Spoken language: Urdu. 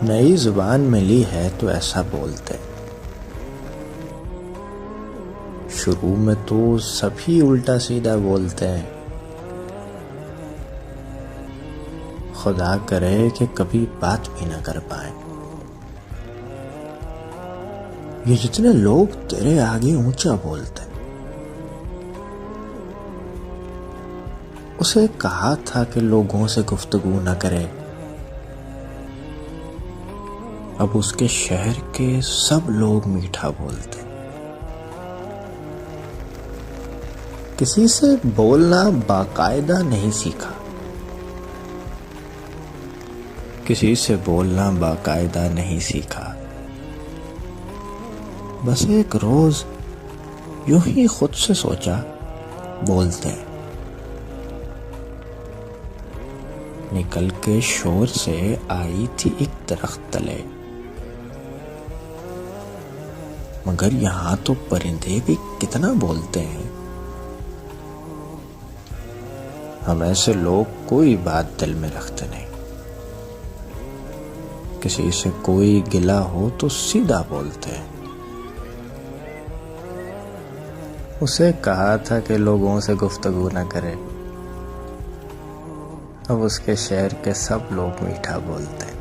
نئی زبان ملی ہے تو ایسا بولتے، شروع میں تو سبھی الٹا سیدھا بولتے ہیں۔ خدا کرے کہ کبھی بات بھی نہ کر پائیں۔ یہ جتنے لوگ تیرے آگے اونچا بولتے، اسے کہا تھا کہ لوگوں سے گفتگو نہ کرے، اب اس کے شہر کے سب لوگ میٹھا بولتے۔ کسی سے بولنا باقاعدہ نہیں سیکھا، کسی سے بولنا باقاعدہ نہیں سیکھا، بس ایک روز یوں ہی خود سے سوچا بولتے۔ نکل کے شور سے آئی تھی ایک درخت تلے، مگر یہاں تو پرندے بھی کتنا بولتے ہیں۔ ہم ایسے لوگ کوئی بات دل میں رکھتے نہیں، کسی سے کوئی گلہ ہو تو سیدھا بولتے ہیں۔ اسے کہا تھا کہ لوگوں سے گفتگو نہ کرے، اب اس کے شہر کے سب لوگ میٹھا بولتے ہیں۔